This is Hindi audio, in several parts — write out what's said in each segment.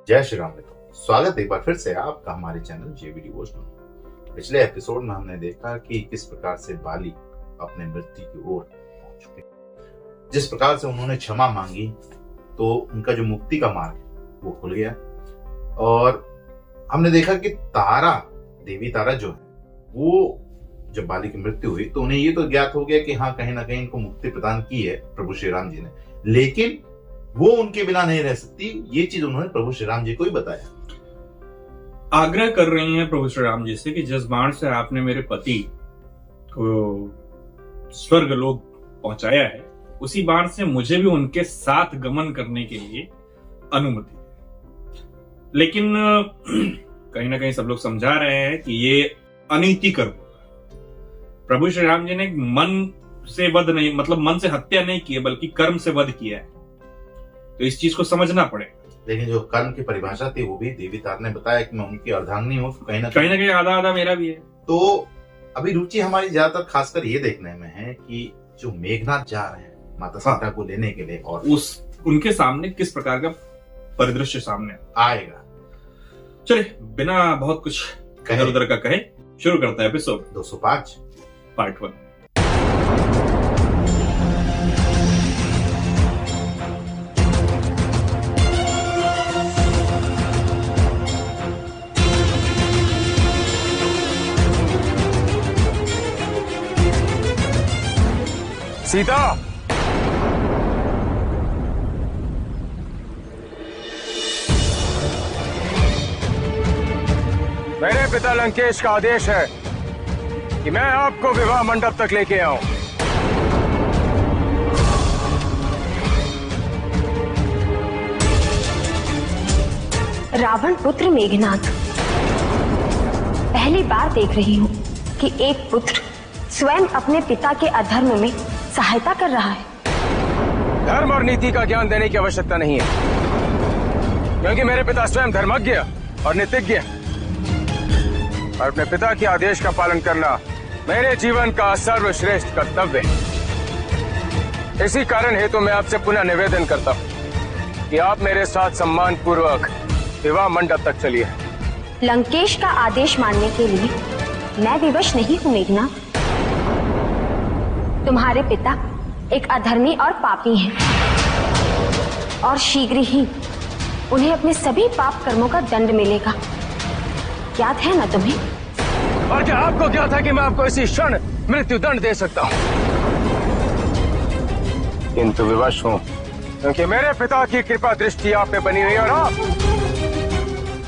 जय श्री राम मित्रों, स्वागत है एक बार फिर से आपका हमारे चैनल जेबी डिवोशनल में। पिछले एपिसोड में हमने देखा कि किस प्रकार से बाली अपने मृत्यु की ओर पहुंच चुके। जिस प्रकार से उन्होंने क्षमा मांगी तो उनका जो मुक्ति का मार्ग है वो खुल गया। और हमने देखा कि तारा, देवी तारा जो है, वो जब बाली की मृत्यु हुई तो उन्हें ये तो ज्ञात हो गया कि हाँ, कहीं ना कहीं इनको मुक्ति प्रदान की है प्रभु श्री राम जी ने, लेकिन वो उनके बिना नहीं रह सकती। ये चीज उन्होंने प्रभु श्री राम जी को ही बताया। आग्रह कर रही हैं प्रभु श्री राम जी से कि जिस बाण से आपने मेरे पति को स्वर्ग लोक पहुंचाया है, उसी बाण से मुझे भी उनके साथ गमन करने के लिए अनुमति है। लेकिन कहीं ना कहीं सब लोग समझा रहे हैं कि ये अनीति कर्म होगा। प्रभु श्री राम जी ने मन से वध नहीं, मतलब मन से हत्या नहीं की है, बल्कि कर्म से वध किया है। तो इस चीज को समझना पड़ेगा। लेकिन जो कर्म की परिभाषा थी वो भी देवी तार ने बताया कि मैं उनकी अर्धांगिनी हूँ, कहीं ना कहीं आधा आधा मेरा भी है। तो अभी रुचि हमारी ज्यादातर खासकर ये देखने में है कि जो मेघनाथ जा रहे हैं माता सीता को लेने के लिए, और उनके सामने किस प्रकार का परिदृश्य सामने आएगा। चलिए बिना बहुत कुछ इधर उधर का कहे शुरू करता है एपिसोड 205 पार्ट 1। सीता, मेरे पिता लंकेश का आदेश है कि मैं आपको विवाह मंडप तक लेके आऊं। रावण पुत्र मेघनाथ, पहली बार देख रही हूं कि एक पुत्र स्वयं अपने पिता के अधर्म में सहायता कर रहा है। धर्म और नीति का ज्ञान देने की आवश्यकता नहीं है, क्योंकि मेरे पिता स्वयं धर्मज्ञ और नीतिज्ञ हैं। और अपने पिता के आदेश का पालन करना मेरे जीवन का सर्वश्रेष्ठ कर्तव्य है। इसी कारण हेतु मैं आपसे पुनः निवेदन करता हूँ कि आप मेरे साथ सम्मान पूर्वक विवाह मंडप तक चलिए। लंकेश का आदेश मानने के लिए मैं विवश नहीं हूँ मेघनाथ। तुम्हारे पिता एक अधर्मी और पापी हैं, और शीघ्र ही उन्हें अपने सभी पाप कर्मों का दंड मिलेगा। याद है ना तुम्हें? और क्या आपको क्या था कि मैं आपको इसी क्षण मृत्यु दंड दे सकता हूँ? किंतु विवश हूँ क्योंकि मेरे पिता की कृपा दृष्टि आप पे बनी हुई, और आप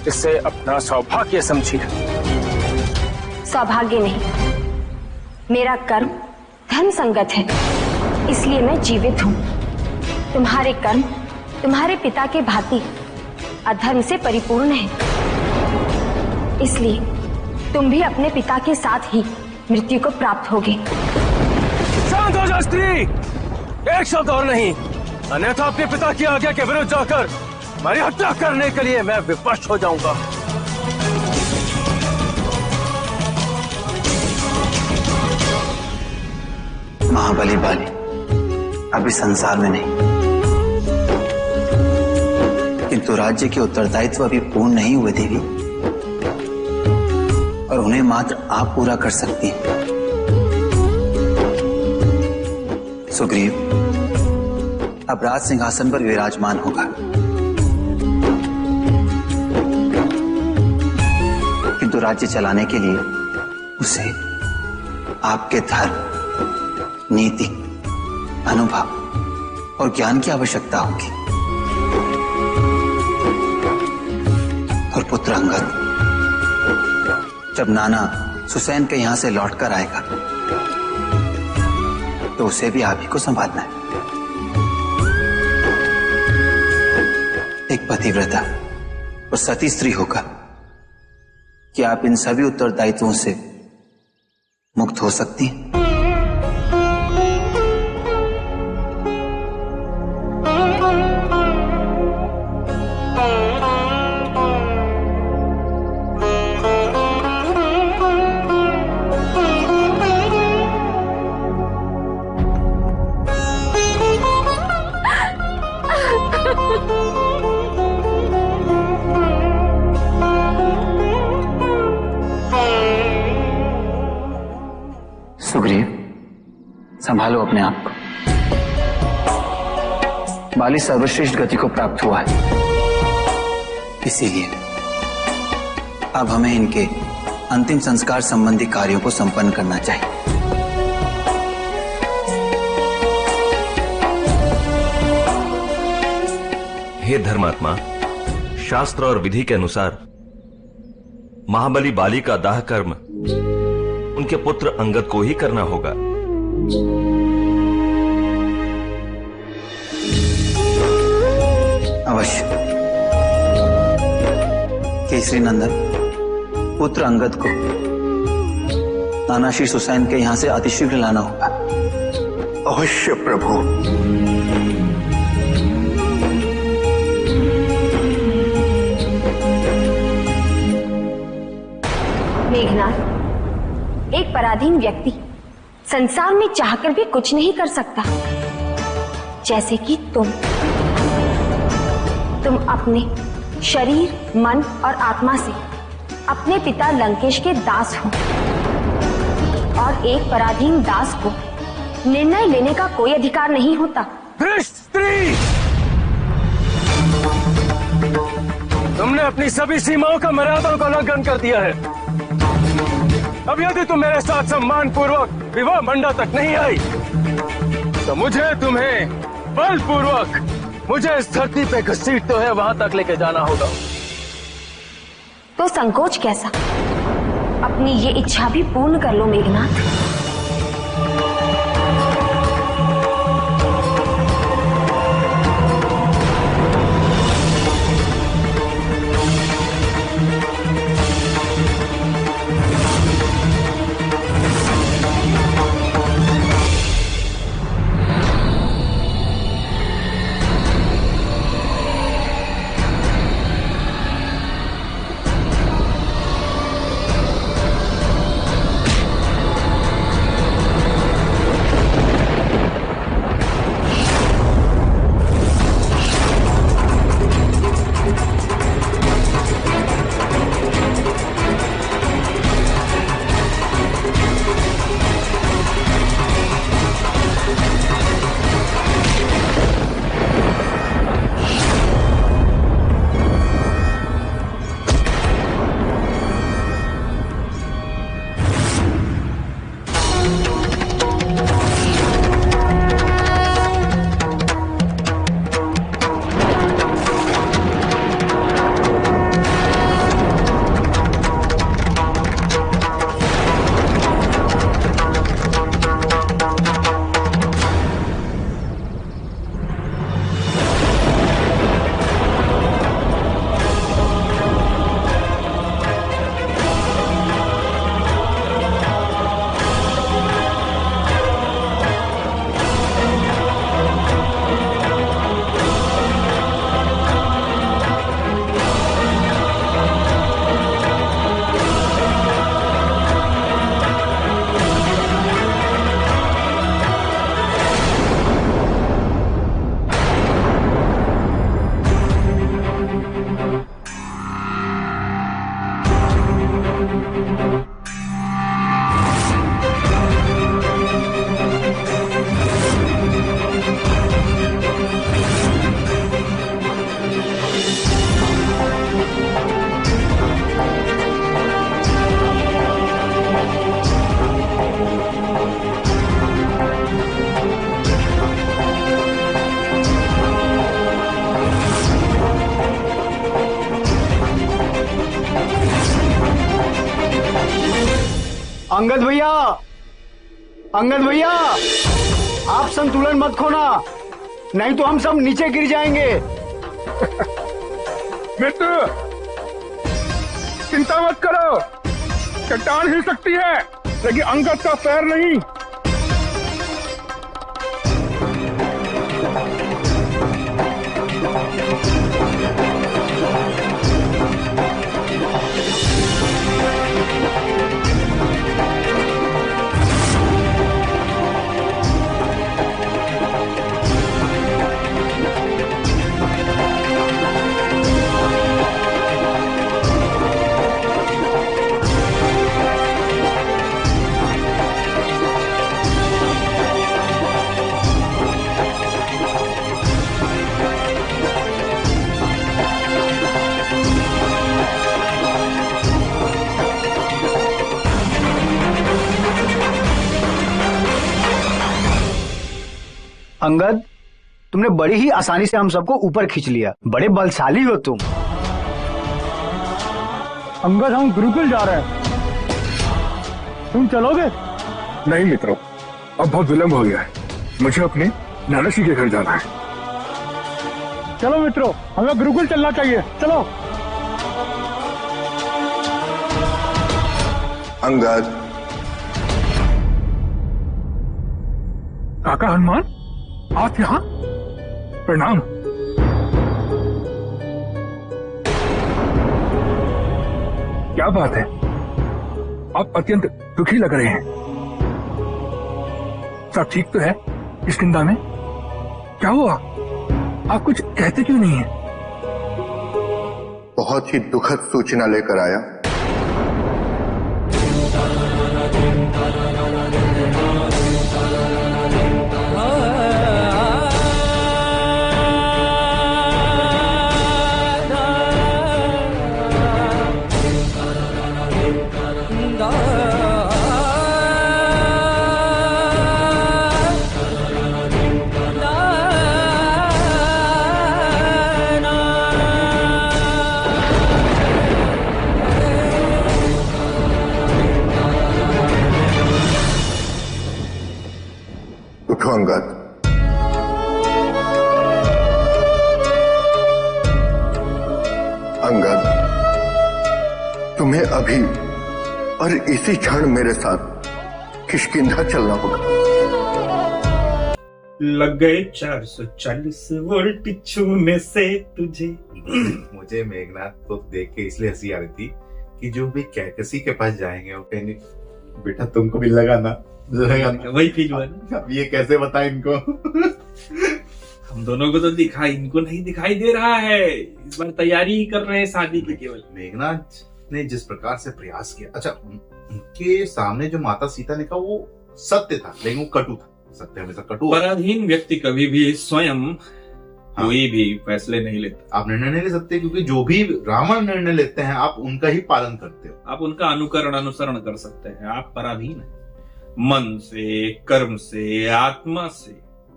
इसे अपना सौभाग्य समझिए। सौभाग्य नहीं, मेरा कर्म धर्म संगत है, इसलिए मैं जीवित हूँ। तुम्हारे कर्म तुम्हारे पिता के भांति अधर्म से परिपूर्ण है, इसलिए तुम भी अपने पिता के साथ ही मृत्यु को प्राप्त होगे। शांत हो जा स्त्री, एक शब्द और नहीं, अन्यथा अपने पिता की आज्ञा के विरुद्ध जाकर मेरी हत्या करने के लिए मैं विवश हो जाऊंगा। महाबली बाली अभी संसार में नहीं, किंतु राज्य के उत्तरदायित्व अभी पूर्ण नहीं हुए देवी, और उन्हें मात्र आप पूरा कर सकती हैं। सुग्रीव अब राज सिंहासन पर विराजमान होगा, किंतु राज्य चलाने के लिए उसे आपके धर्म, नीति, अनुभव और ज्ञान की आवश्यकता होगी। और पुत्र अंगद जब नाना सुसैन के यहां से लौटकर आएगा तो उसे भी आप ही को संभालना है। एक पतिव्रता और सती स्त्री होकर कि आप इन सभी उत्तरदायित्वों से मुक्त हो सकती हैं। संभालो अपने आप को। बाली सर्वश्रेष्ठ गति को प्राप्त हुआ है, इसीलिए अब हमें इनके अंतिम संस्कार संबंधी कार्यों को संपन्न करना चाहिए। हे धर्मात्मा, शास्त्र और विधि के अनुसार महाबली बाली का दाह कर्म उनके पुत्र अंगद को ही करना होगा। अवश्य। केसरी नंदन, पुत्र अंगद को नानाशीष हुसैन के यहां से अतिशीघ्र लाना होगा। अवश्य प्रभु। मेघनाथ, एक पराधीन व्यक्ति संसार में चाहकर भी कुछ नहीं कर सकता, जैसे कि तुम अपने शरीर, मन और आत्मा से अपने पिता लंकेश के दास हो, और एक पराधीन दास को निर्णय लेने का कोई अधिकार नहीं होता। भ्रष्ट स्त्री, तुमने अपनी सभी सीमाओं का, मर्यादाओं का उल्लंघन कर दिया है। अब यदि तुम मेरे साथ सम्मान पूर्वक विवाह मंडप तक नहीं आई, तो मुझे तुम्हें बलपूर्वक मुझे इस धरती पे घसीटते हुए वहां तक लेके जाना होगा। तो संकोच कैसा? अपनी ये इच्छा भी पूर्ण कर लो मेघनाथ। अंगद भैया, अंगद भैया, आप संतुलन मत खोना, नहीं तो हम सब नीचे गिर जाएंगे। मित्र, चिंता मत करो, चट्टान हिल सकती है लेकिन अंगद का पैर नहीं। अंगद, तुमने बड़ी ही आसानी से हम सबको ऊपर खींच लिया। बड़े बलशाली हो तुम। अंगद, हम गुरुकुल जा रहे हैं, तुम चलोगे? नहीं मित्रों, अब बहुत विलंब हो गया है, मुझे अपने नाना जी के घर जाना है। चलो मित्रों, हमें गुरुकुल चलना चाहिए, चलो। अंगद, काका हनुमान, आप यहाँ? प्रणाम। क्या बात है, आप अत्यंत दुखी लग रहे हैं। सब ठीक तो है इस निंदा में? क्या हुआ, आप कुछ कहते क्यों नहीं हैं? बहुत ही दुखद सूचना लेकर आया। उठो अंगद, अंगद, तुम्हें अभी और इसी क्षण मेरे साथ किष्किंधा चलना होगा। लग गए 440 वोल्ट छूने से तुझे। मुझे मेघनाथ को देख के इसलिए हंसी आ रही थी कि जो भी कैकसी के पास जाएंगे वो कहेंगे बेटा तुमको भी लगा ना, वही फील हुआ ना। अब ये कैसे बताएं इनको? हम दोनों को तो दिखाई, इनको नहीं दिखाई दे रहा है। इस बार तैयारी ही कर रहे हैं शादी की केवल। मेघनाथ ने जिस प्रकार से प्रयास किया, अच्छा उनके सामने जो माता सीता ने कहा वो सत्य था, लेकिन वो कटु था। सत्य हमेशा कटु। पराधीन व्यक्ति कभी भी स्वयं कोई भी फैसले नहीं लेता। आप निर्णय नहीं ले सकते, क्योंकि जो भी रावण निर्णय लेते हैं आप उनका ही पालन करते हो। आप उनका अनुसरण कर सकते हैं। आप पराधीन हैं, मन से, कर्म से, आत्मा से।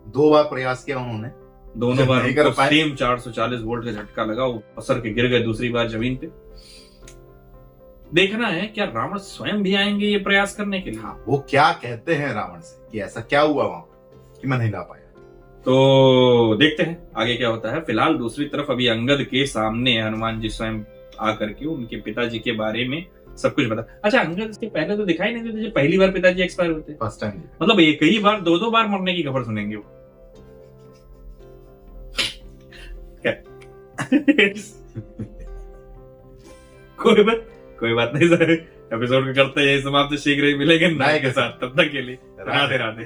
2 बार प्रयास किया उन्होंने, दोनों बार सेम 440 वोल्ट का झटका लगा, वो पसर के गिर गए दूसरी बार जमीन पे। देखना है क्या रावण स्वयं भी आएंगे ये प्रयास करने के लिए। वो क्या कहते हैं रावण से कि ऐसा क्या हुआ वहां कि मैं नहीं ला पाया। तो देखते हैं आगे क्या होता है। फिलहाल दूसरी तरफ अभी अंगद के सामने हनुमान जी स्वयं आकर के उनके पिताजी के बारे में सब कुछ बता। अच्छा, अंगद से पहले तो दिखाई नहीं देते, पहली बार पिताजी एक्सपायर होते, फर्स्ट टाइम, मतलब एक ही बार 2-2 बार मरने की खबर सुनेंगे वो। कोई बात नहीं सर, एपिसोड को करते हैं समाप्त, शीघ्र ही मिलेंगे नए के साथ। तब तक के लिए राधे राधे।